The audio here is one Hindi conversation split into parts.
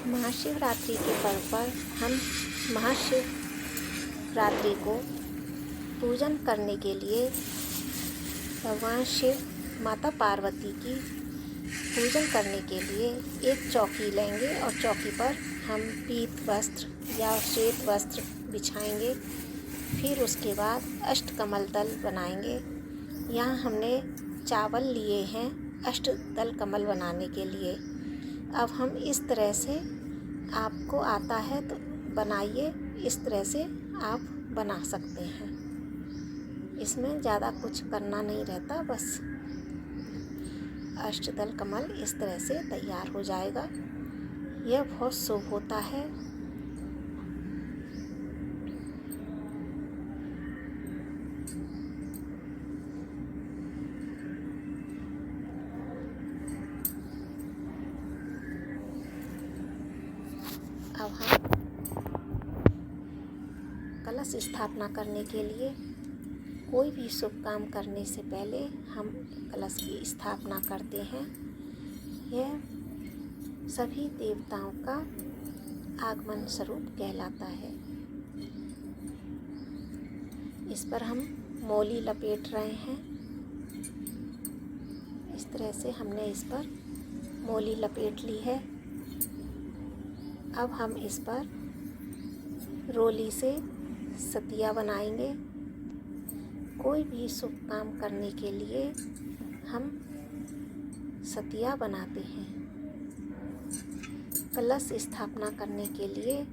महाशिवरात्रि के पर्व पर हम महाशिवरात्रि को पूजन करने के लिए भगवान शिव, माता पार्वती की पूजन करने के लिए एक चौकी लेंगे और चौकी पर हम पीत वस्त्र या श्वेत वस्त्र बिछाएंगे। फिर उसके बाद अष्टकमल दल बनाएंगे। यहाँ हमने चावल लिए हैं अष्टदल कमल बनाने के लिए। अब हम इस तरह से, आपको आता है तो बनाइए, इस तरह से आप बना सकते हैं। इसमें ज़्यादा कुछ करना नहीं रहता, बस अष्टदल कमल इस तरह से तैयार हो जाएगा। यह बहुत शुभ होता है। अब हम कलश स्थापना करने के लिए, कोई भी शुभ काम करने से पहले हम कलश की स्थापना करते हैं। यह सभी देवताओं का आगमन स्वरूप कहलाता है। इस पर हम मौली लपेट रहे हैं। इस तरह से हमने इस पर मौली लपेट ली है। अब हम इस पर रोली से सतिया बनाएंगे। कोई भी शुभ काम करने के लिए हम सतिया बनाते हैं। कलश स्थापना करने के लिए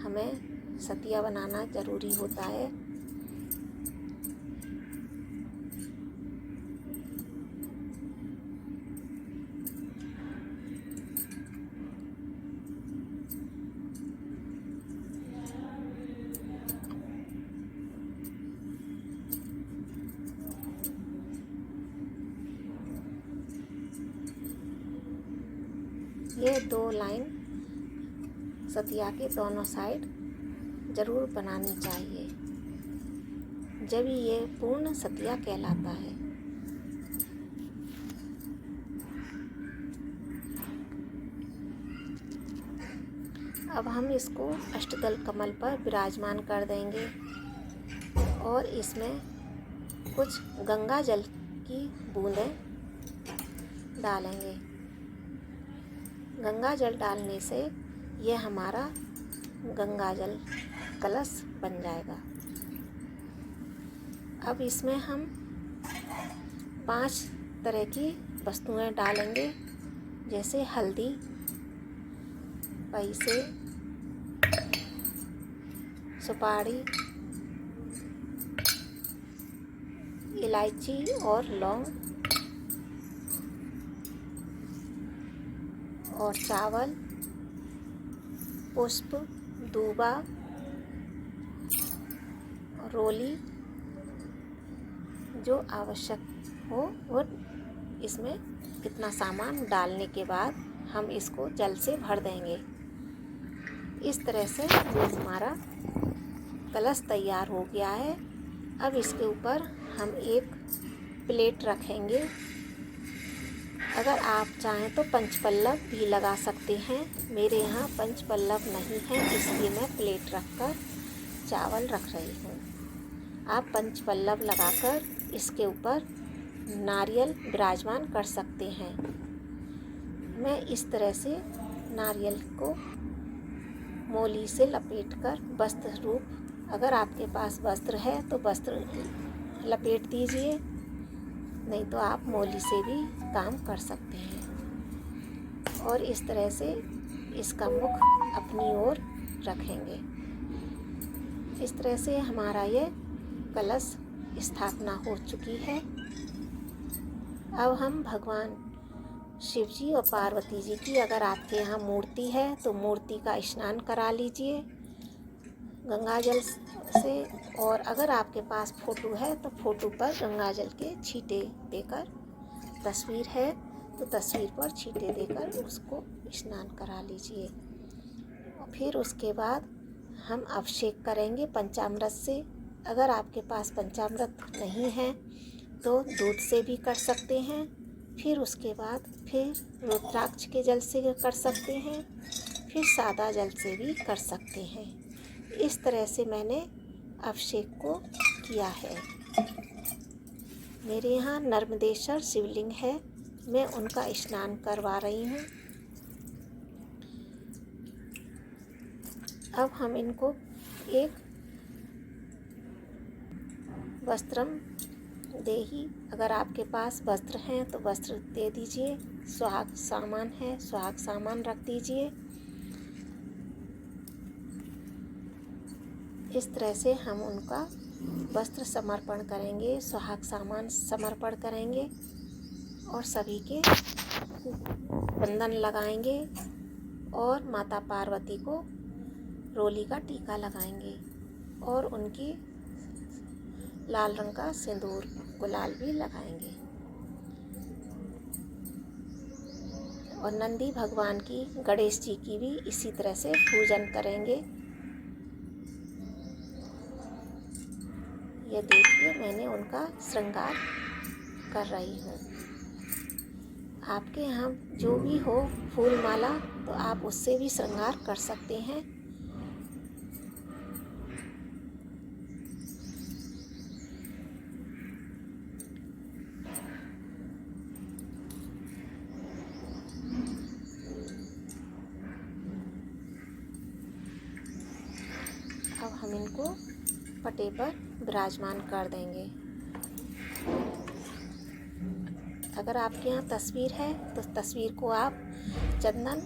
हमें सतिया बनाना ज़रूरी होता है। ये 2 लाइन सतिया के दोनों साइड ज़रूर बनानी चाहिए, जब ये पूर्ण सतिया कहलाता है। अब हम इसको अष्टदल कमल पर विराजमान कर देंगे और इसमें कुछ गंगा जल की बूंदें डालेंगे। गंगा जल डालने से यह हमारा गंगा जल कलश बन जाएगा। अब इसमें हम 5 तरह की वस्तुएं डालेंगे, जैसे हल्दी, पैसे, सुपारी, इलायची और लौंग और चावल, पुष्प, दूबा, रोली, जो आवश्यक हो वो इसमें कितना सामान डालने के बाद हम इसको जल से भर देंगे। इस तरह से ये हमारा कलश तैयार हो गया है। अब इसके ऊपर हम एक प्लेट रखेंगे। अगर आप चाहें तो पंचपल्लव भी लगा सकते हैं। मेरे यहाँ पंचपल्लव नहीं है, इसलिए मैं प्लेट रखकर चावल रख रही हूँ। आप पंचपल्लव लगाकर इसके ऊपर नारियल विराजमान कर सकते हैं। मैं इस तरह से नारियल को मौली से लपेटकर वस्त्र रूप, अगर आपके पास वस्त्र है तो वस्त्र लपेट दीजिए, नहीं तो आप मौली से भी काम कर सकते हैं। और इस तरह से इसका मुख अपनी ओर रखेंगे। इस तरह से हमारा ये कलश स्थापना हो चुकी है। अब हम भगवान शिव जी और पार्वती जी की, अगर आपके यहाँ मूर्ति है तो मूर्ति का स्नान करा लीजिए गंगा जल से, और अगर आपके पास फ़ोटो है तो फ़ोटो पर गंगा जल के छींटे देकर, तस्वीर है तो तस्वीर पर छींटे देकर उसको स्नान करा लीजिए। और फिर उसके बाद हम अभिषेक करेंगे पंचामृत से। अगर आपके पास पंचामृत नहीं है तो दूध से भी कर सकते हैं। फिर उसके बाद फिर रुद्राक्ष के जल से कर सकते हैं। फिर सादा जल से भी कर सकते हैं। इस तरह से मैंने अभिषेक को किया है। मेरे यहाँ नर्मदेश्वर शिवलिंग है, मैं उनका स्नान करवा रही हूँ। अब हम इनको एक वस्त्रम देही, अगर आपके पास वस्त्र हैं तो वस्त्र दे दीजिए। सुहाग सामान है, सुहाग सामान रख दीजिए। इस तरह से हम उनका वस्त्र समर्पण करेंगे, सुहाग सामान समर्पण करेंगे और सभी के बंधन लगाएंगे और माता पार्वती को रोली का टीका लगाएंगे और उनकी लाल रंग का सिंदूर गुलाल भी लगाएंगे। और नंदी भगवान की, गणेश जी की भी इसी तरह से पूजन करेंगे। ये देखिए मैंने उनका श्रृंगार कर रही हूँ। आपके यहाँ जो भी हो फूल माला तो आप उससे भी श्रृंगार कर सकते हैं। अब हम इनको पटे पर विराजमान कर देंगे। अगर आपके यहाँ तस्वीर है तो तस्वीर को आप चंदन,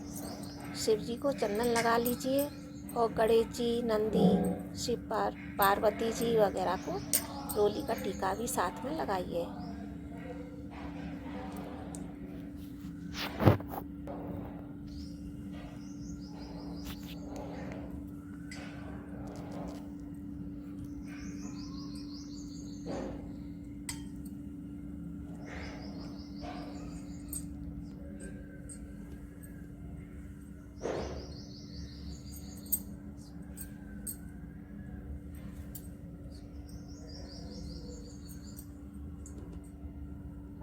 शिव जी को चंदन लगा लीजिए और गणेश जी, नंदी, शिव पार्वती जी वगैरह को रोली का टीका भी साथ में लगाइए।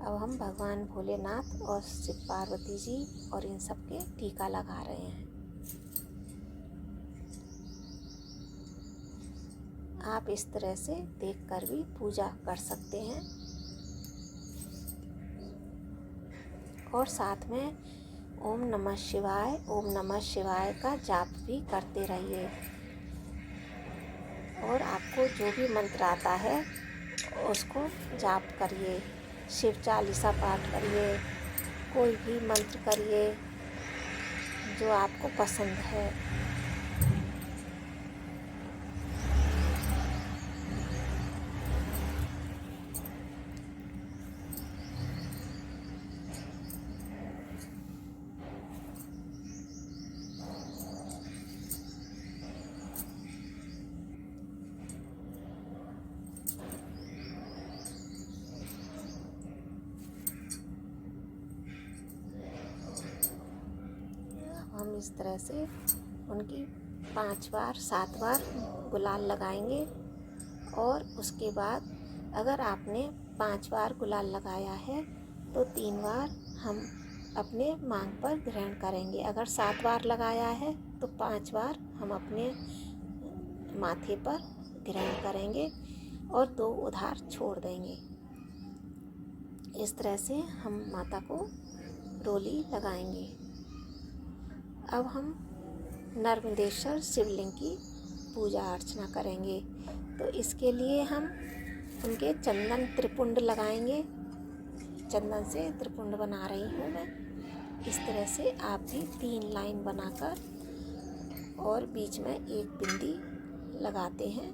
अब हम भगवान भोलेनाथ और शिव पार्वती जी और इन सब के टीका लगा रहे हैं। आप इस तरह से देखकर भी पूजा कर सकते हैं और साथ में ओम नमः शिवाय, ओम नमः शिवाय का जाप भी करते रहिए। और आपको जो भी मंत्र आता है उसको जाप करिए, शिव चालीसा पाठ करिए, कोई भी मंत्र करिए जो आपको पसंद है। हम इस तरह से उनकी 5 बार 7 बार गुलाल लगाएंगे। और उसके बाद अगर आपने 5 बार गुलाल लगाया है तो 3 बार हम अपने मांग पर ग्रहण करेंगे। अगर 7 बार लगाया है तो 5 बार हम अपने माथे पर ग्रहण करेंगे और 2 उधार छोड़ देंगे। इस तरह से हम माता को रोली लगाएंगे। अब हम नर्मदेश्वर शिवलिंग की पूजा अर्चना करेंगे। तो इसके लिए हम उनके चंदन त्रिपुंड लगाएंगे। चंदन से त्रिपुंड बना रही हूँ मैं। इस तरह से आप भी 3 लाइन बनाकर और बीच में एक बिंदी लगाते हैं।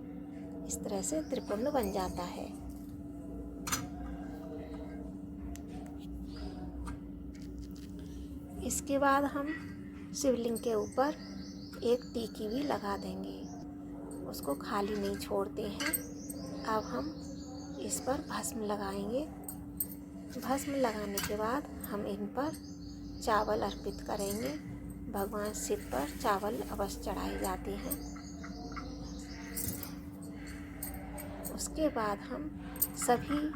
इस तरह से त्रिपुंड बन जाता है। इसके बाद हम शिवलिंग के ऊपर एक टीकी भी लगा देंगे, उसको खाली नहीं छोड़ते हैं। अब हम इस पर भस्म लगाएंगे। भस्म लगाने के बाद हम इन पर चावल अर्पित करेंगे। भगवान शिव पर चावल अवश्य चढ़ाए जाते हैं। उसके बाद हम सभी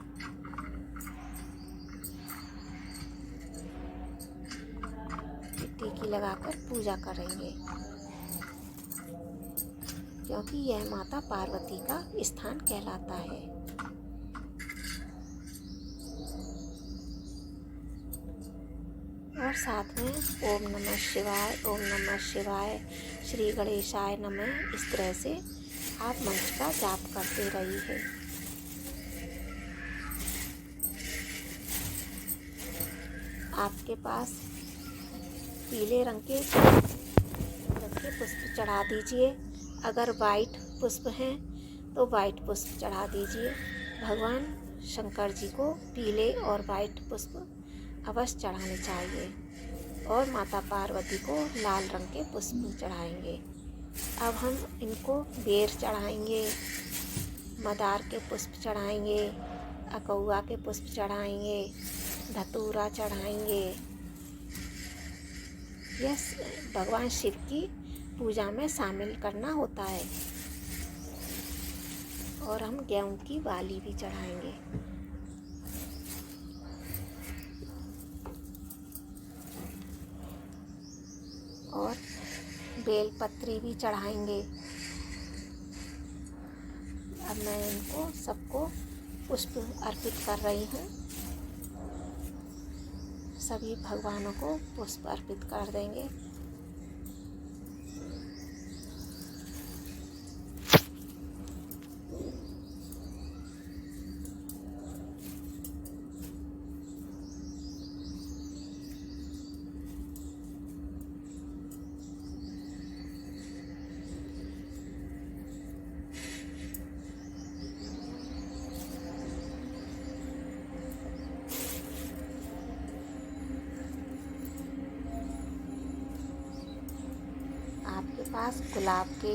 टीकी लगाकर पूजा करेंगे, क्योंकि यह माता पार्वती का स्थान कहलाता है। और साथ में ओम नमः शिवाय, ओम नमः शिवाय, श्री गणेशाय नमः, इस तरह से आप मंत्र का जाप करते रहिए। आपके पास पीले रंग के पुष्प चढ़ा दीजिए। अगर वाइट पुष्प हैं तो वाइट पुष्प चढ़ा दीजिए। भगवान शंकर जी को पीले और वाइट पुष्प अवश्य चढ़ाने चाहिए और माता पार्वती को लाल रंग के पुष्प चढ़ाएंगे। अब हम इनको बेर चढ़ाएंगे, मदार के पुष्प चढ़ाएंगे, अकौआ के पुष्प चढ़ाएंगे, धतूरा चढ़ाएंगे। यह भगवान शिव की पूजा में शामिल करना होता है। और हम गेहूं की बाली भी चढ़ाएंगे। और बेलपत्री भी चढ़ाएंगे। अब मैं इनको सबको पुष्प अर्पित कर रही हूँ। सभी भगवानों को पुष्प अर्पित कर देंगे। आपके पास गुलाब के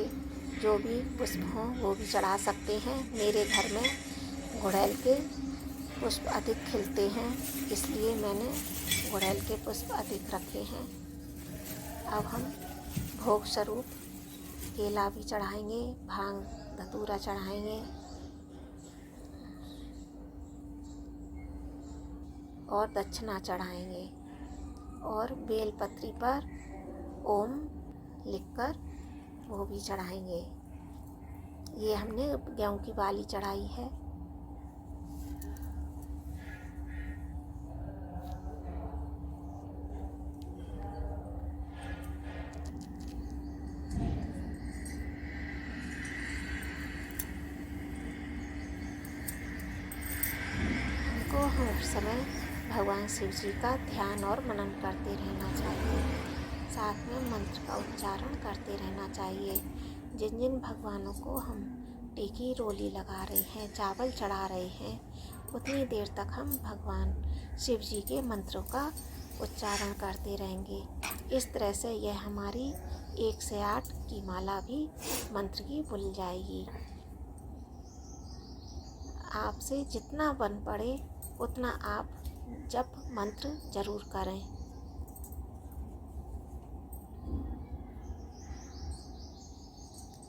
जो भी पुष्प हों वो भी चढ़ा सकते हैं। मेरे घर में गुड़हल के पुष्प अधिक खिलते हैं, इसलिए मैंने गुड़हल के पुष्प अधिक रखे हैं। अब हम भोग स्वरूप केला भी चढ़ाएंगे, भांग धतूरा चढ़ाएंगे और दक्षिणा चढ़ाएंगे। और बेलपत्री पर ओम लिखकर वो भी चढ़ाएंगे। ये हमने गेहूं की बाली चढ़ाई है। हमको हर समय भगवान शिव जी का ध्यान और मनन करते रहना चाहिए। साथ में मंत्र का उच्चारण करते रहना चाहिए। जिन जिन भगवानों को हम टीकी रोली लगा रहे हैं, चावल चढ़ा रहे हैं, उतनी देर तक हम भगवान शिव जी के मंत्रों का उच्चारण करते रहेंगे। इस तरह से यह हमारी 1 से 8 की माला भी मंत्र की खुल जाएगी। आपसे जितना बन पड़े उतना आप जप मंत्र जरूर करें।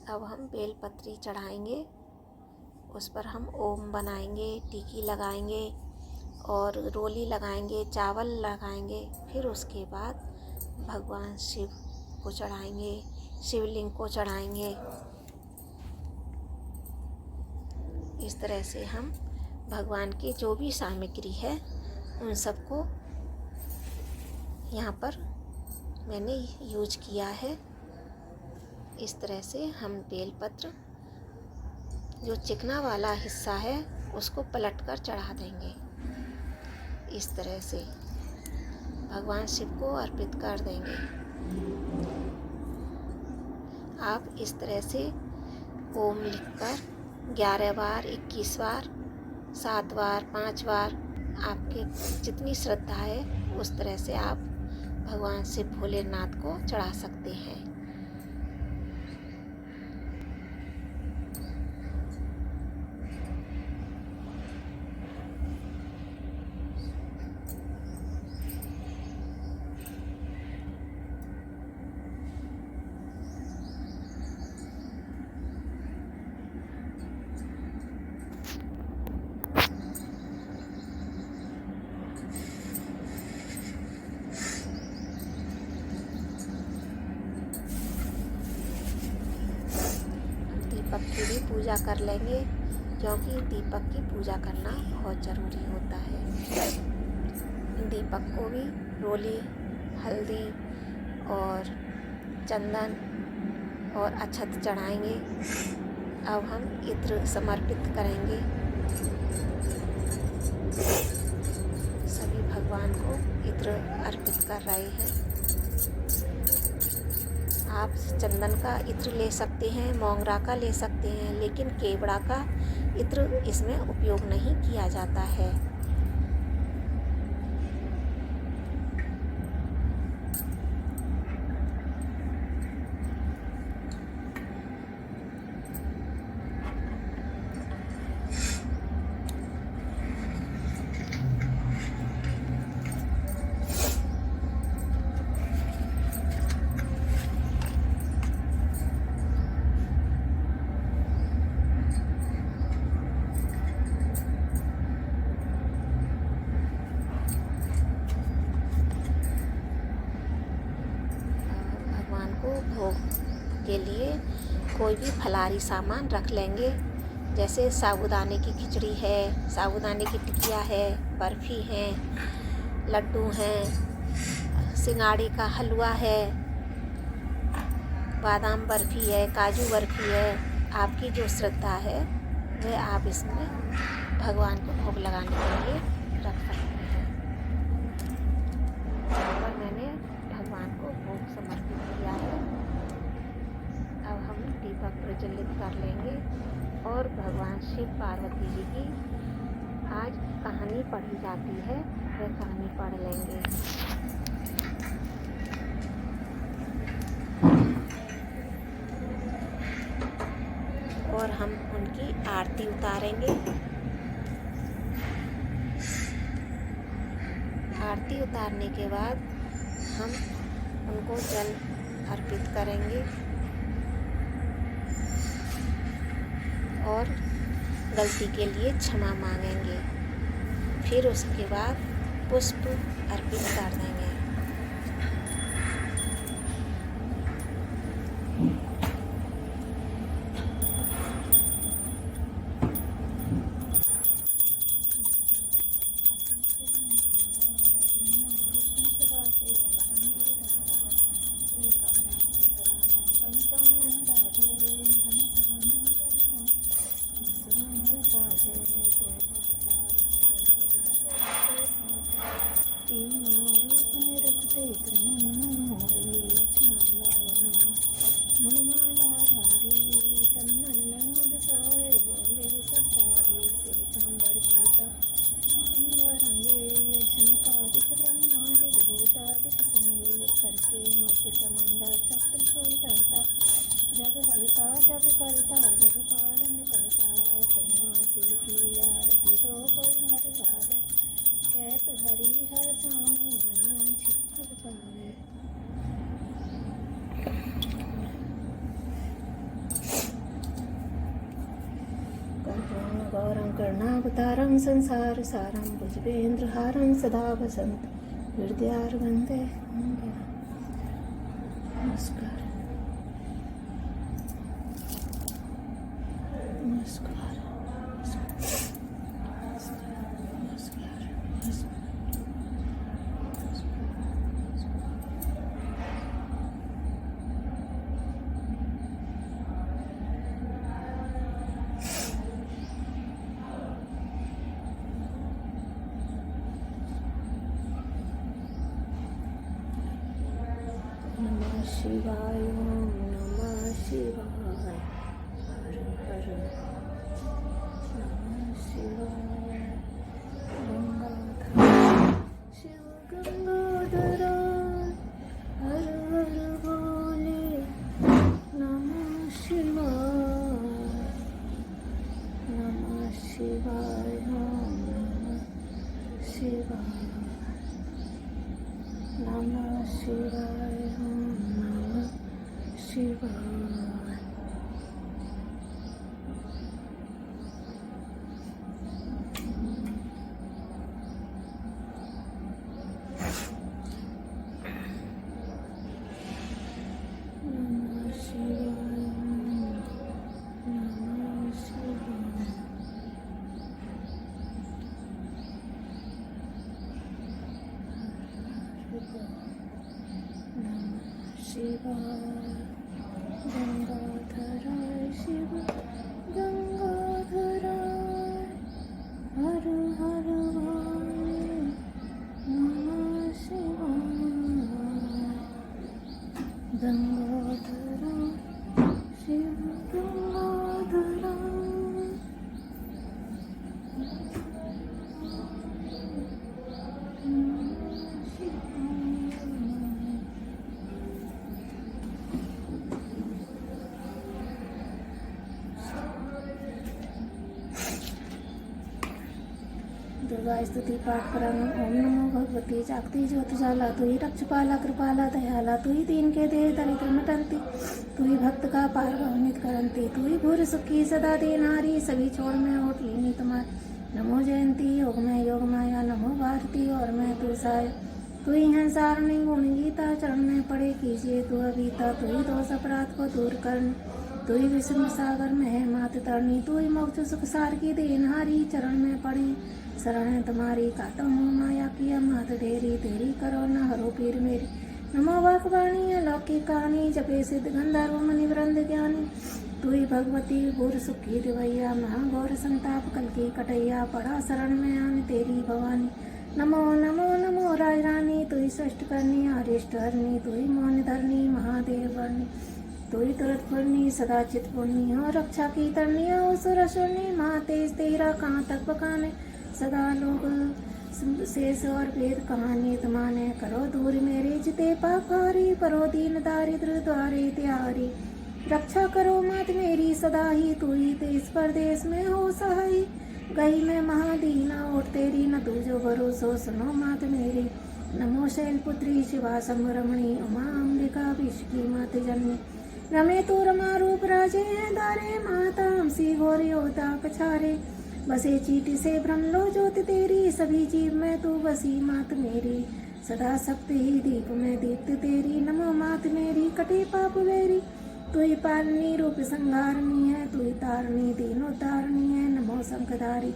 अब हम बेलपत्री चढ़ाएंगे, उस पर हम ओम बनाएंगे, टीकी लगाएंगे और रोली लगाएंगे, चावल लगाएंगे। फिर उसके बाद भगवान शिव को चढ़ाएंगे, शिवलिंग को चढ़ाएंगे। इस तरह से हम भगवान की जो भी सामग्री है उन सबको यहाँ पर मैंने यूज किया है। इस तरह से हम बेलपत्र जो चिकना वाला हिस्सा है उसको पलटकर चढ़ा देंगे। इस तरह से भगवान शिव को अर्पित कर देंगे। आप इस तरह से ओम लिखकर 11 बार, 21 बार, 7 बार, 5 बार, आपके जितनी श्रद्धा है उस तरह से आप भगवान शिव भोलेनाथ को चढ़ा सकते हैं। दीपक की भी पूजा कर लेंगे, क्योंकि दीपक की पूजा करना बहुत ज़रूरी होता है। दीपक को भी रोली, हल्दी और चंदन और अक्षत चढ़ाएंगे। अब हम इत्र समर्पित करेंगे। सभी भगवान को इत्र अर्पित कर रहे हैं। आप चंदन का इत्र ले सकते हैं, मोंगरा का ले सकते हैं, लेकिन केवड़ा का इत्र इसमें उपयोग नहीं किया जाता है। भोग के लिए कोई भी फलाहारी सामान रख लेंगे, जैसे साबूदाने की खिचड़ी है, साबूदाने की टिकिया है, बर्फ़ी है, लड्डू हैं, सिंगाड़े का हलवा है, बादाम बर्फ़ी है, काजू बर्फ़ी है। आपकी जो श्रद्धा है वह आप इसमें भगवान को भोग लगाने के लिए रख सकते हैं। और मैंने भगवान को भोग समर्पित किया है। अब हम दीपक प्रज्वलित कर लेंगे और भगवान शिव पार्वती जी की आज कहानी पढ़ी जाती है, वह कहानी पढ़ लेंगे। और हम उनकी आरती उतारेंगे। आरती उतारने के बाद हम उनको जल अर्पित करेंगे और गलती के लिए क्षमा मांगेंगे। फिर उसके बाद पुष्प अर्पित कर देंगे। जग हल्का जग करता जग पालन करता, शिव की आरती तो कोई हर गाद, कहत हरि हर स्वामी मन छिप पावे। गौरं कर्णावतारं संसार सारं भुजगेन्द्रहारं सदा वसंत हृदयार वंदे। नमस्कार। नमः शिवाय, ओम नमः शिवाय, हर हर नमः शिवाय। गंगाधर शिव गंगाधर हर हर बोले नमः शिवाय, नमः शिवाय, ओम नमः शिवाय, नमः शिवाय, ओम नमः शिवाय। नमः शिवाय, गंगाधराय शिव गंगाधराय हर हर नमः शिवाय गंगाधराय शिव गंगाधराय दुर्गा स्तुति पाठ करांगम। ओम नमो भगवती जागती ज्योतिजाला तु ही रक्षपाला कृपाला दयाला तु ही दीन के देह दरिद्र मिटंती तु ही भक्त का पार बहुनित करंती तु ही भूर सुखी सदा देनारी सभी छोड़ में ओट लीनी तुम्हारी नमो जयंती योग में योग माया नमो भारती और मैं तू साय तु ही है सारणी गुण गीता चरण में पड़े कीजिए तू अभीता तु ही दोष अपराध को दूर करने तु ही विष्णु सागर में है मात तरणी तु ही मोक्ष सुख सार की देनहारी चरण में पड़ी शरण है तुम्हारी काटो मोह माया की मात ढेरी तेरी करो न हरो पीर मेरी नमो वाकवाणी अलौकिक कहानी जपे सिद्ध गंधर्व मुनि वृंद ज्ञानी तु ही भगवती भूर सुखी दिवैया महाघोर संताप कल की कटैया पड़ा शरण में आन तेरी भवानी नमो नमो नमो राजरानी तु ही सृष्ट करनी अरिष्ट हरनी तु ही मौन धरनी महादेव वर्णी तु ही तुरंत पूर्णी सदा चित पूर्णी हो रक्षा की तरनी हो सुर सुरनी महा तेज तेरा कहाँ तक बकाने सदा लोग शेष और वेद कहानी तुम्हाने करो दूर मेरे जिते पापारी परो दीन दारिद्र द्वारे त्यारी रक्षा करो मात मेरी सदा ही तू ही देश परदेश में हो सहाय गई मैं महादीना और तेरी न तुझो भरोसो सुनो मात मेरी नमो शैलपुत्री शिवा समरमणि उमा अंबिका विश्व की मात जननी रमे तू रमा रूप राजे हैं दारे माता हमसी घोर योता कछारे बसे चीटी से भ्रम लो ज्योति तेरी सभी जीव में तू बसी मात मेरी सदा सप्त ही दीप में दीप्त तेरी नमो मात मेरी कटे पाप वेरी तू ही पालनी रूप संहारनी है तू ही तारणी तीनों तारणी है नमो शंखधारी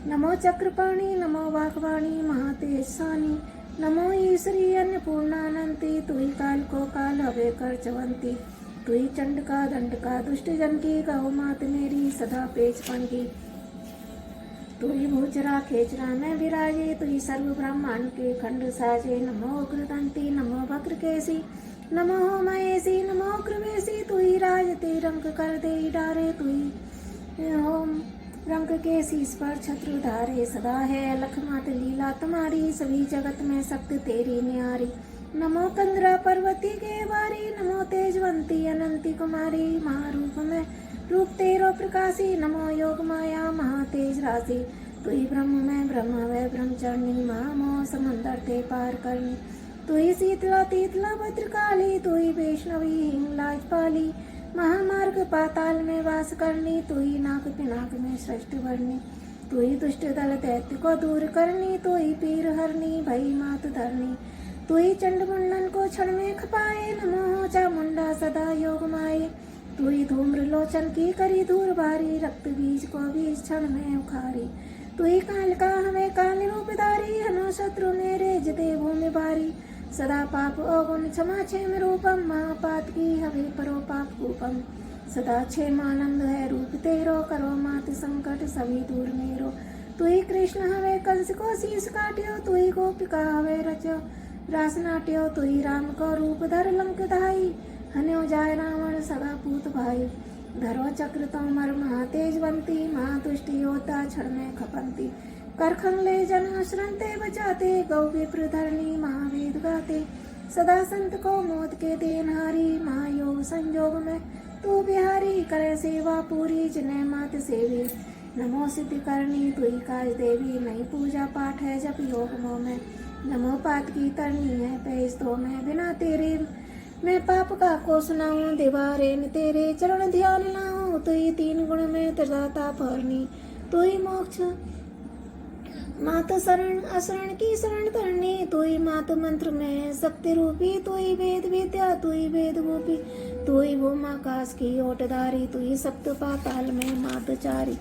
नमो चक्रपाणी नमो वाकवाणी महातेज सानी नमो ईश्वरी अन्नपूर्णानंती तू ही काल को काल हवे कर चवंती तू ही चंड का दंड का दुष्ट जन की गौ मात मेरी सदा पेचपन की तू ही भूचरा खेचरा में विराजे तू ही सर्व ब्रह्मांड के खंड साजे नमो उग्रदंती नमो वक्र केसी नमो महेशी नमो कृवेशी तू ही राज ते रंग कर दे डारे तू ही ओम रंग के शीस पर छत्र धारे सदा है अलख मात लीला तुम्हारी सभी जगत में शक्ति तेरी न्यारी नमो कंदरा पर्वती के वारी नमो तेजवंती अनंती कुमारी महारूप में रूप तेरो प्रकाशी नमो योग माया महातेज राशि तू ही ब्रह्म में ब्रह्म वै ब्रह्मचरणी महामोह समंदर ते पार करनी तू ही शीतला तीतला भद्रकाली तू ही वैष्णवी हिंगलाज पाली महामार्ग पाताल में वास करनी तू ही नाक पिनाक में श्रेष्ठ वर्णी तू ही दुष्ट दल दैत्य को दूर करनी तू ही पीर हरनी भई मात धरनी तू ही चंड मुंडन को क्षण में खपाए नमो चामुंडा सदा योग माए तू ही धूम्र लोचन की करी धूर भारी रक्त बीज को बीज क्षण में उखारी तू ही काल का हमें काल रूपधारी हनो शत्रु मेरे जते भूमि भारी सदा पाप अगुण क्षमा क्षेम रूपम महापात की हवे परो पाप कूपम सदा क्षेमानंद है रूप तेरो करो मात संकट सभी दूर मेरो तू ही कृष्ण हवे कंस को शीश काट्यो तू ही गोपिका हवे रचो रास नाट्यो तू ही राम को रूप धर लंक धाई हन्यो जाय रावण सदा पूत भाई धरो चक्र तोमर महातेजवंती महातुष्टि योता क्षण में खपंती करखंग ले जन श्रंते बचाते गौ विप्र धरणी महावेद गाते सदा संत को मौत के देनहारी महायोग संयोग में तू बिहारी करे सेवा पूरी जिन्हें मात सेवी नमो सिद्धि करनी तू ही काज देवी नहीं पूजा पाठ है जब योग मोह में नमो पात की तरनी है पेज तो मैं बिना तेरे मैं पाप का को सुनाऊं दीवारे न तेरे चरण ध्यान लाऊं तू ही तीन गुण में त्रिदाता फरनी तू ही मोक्ष मात शरण अशरण की शरण तरनी तू ही मात मंत्र में शक्ति रूपी तू ही वेद विद्या तू ही वेद गोपी तू ही भूम आकाश की ओटधारी तू ही सप्त पाताल में मात चारी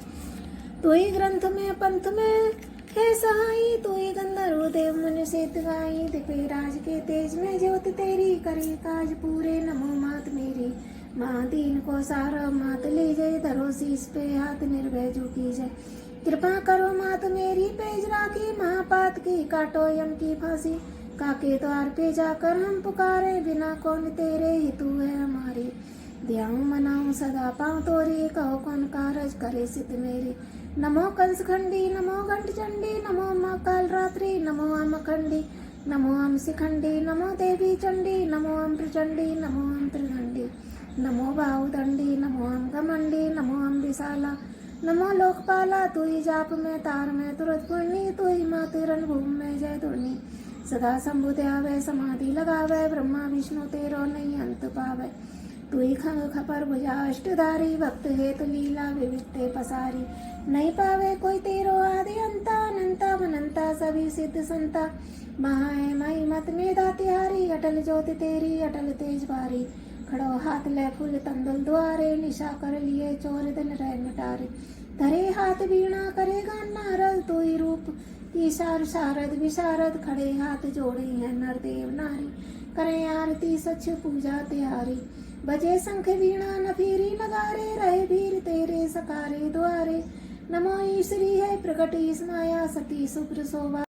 तू ही ग्रंथ में पंथ में हे सहाई तोय गंधर्व देव मन सेत गाई दिपे राज के तेज में ज्योत तेरी करे काज पूरे नमो मात मेरी माँ दीन को सारा मात ले जाए धरो शीस पे हाथ निर्भय झुकी जाए कृपा करो मात मेरी पेज राखी महापात की काटो यम की फांसी काके द्वार पे जाकर हम पुकारे बिना कौन तेरे हितु है हमारी ध्यान मनाऊं सदा पाऊं तोरी कहो कौन कारज करे सिद्ध मेरे नमो कंस खंडी नमो घंट चंडी नमो माँ काल रात्रि नमो अम खंडी नमो अम शिखंडी नमो देवी चंडी नमो अम प्रचंडी नमो अम त्रिदंडी नमो बाहुदंडी नमो अम घमंडी नमो अम विशाला नमो लोकपाला तू ही जाप में तार में तुरंत पुण्य तू ही माते रणभूम में जय धुनी सदा शंभु ध्यावे समाधि लगावे ब्रह्मा विष्णु तेरो नहीं अंत पावे तू ही खंग खपर भुजा अष्टधारी भक्त हेतु लीला विविधते पसारी नहीं पावे कोई तेरो आदि अंता अनंता बनंता सभी सिद्ध संता महाए मई मत मेधा तिहारी अटल ज्योति तेरी अटल तेज बारी खड़ो हाथ ले फूल तंदुल द्वारे निशा कर लिए चोर दिन रह नटारे धरे हाथ वीणा करेगा नारद तू ही रूप ईशार शारद विशारद खड़े हाथ जोड़े हैं नरदेव नारी करें आरती सच पूजा तिहारी बजे शंख वीणा नफीरी नगारे रहे वीर तेरे सकारे द्वारे नमो ईश्वरी है प्रकट इस माया सती सुप्र शोभा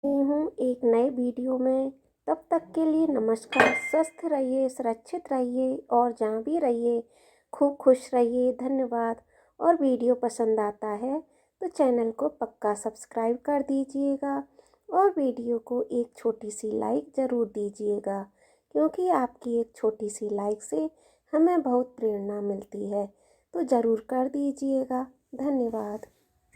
हूँ एक नए वीडियो में। तब तक के लिए नमस्कार। स्वस्थ रहिए, सुरक्षित रहिए और जहाँ भी रहिए खूब खुश रहिए। धन्यवाद। और वीडियो पसंद आता है तो चैनल को पक्का सब्सक्राइब कर दीजिएगा और वीडियो को एक छोटी सी लाइक ज़रूर दीजिएगा, क्योंकि आपकी एक छोटी सी लाइक से हमें बहुत प्रेरणा मिलती है। तो ज़रूर कर दीजिएगा। धन्यवाद।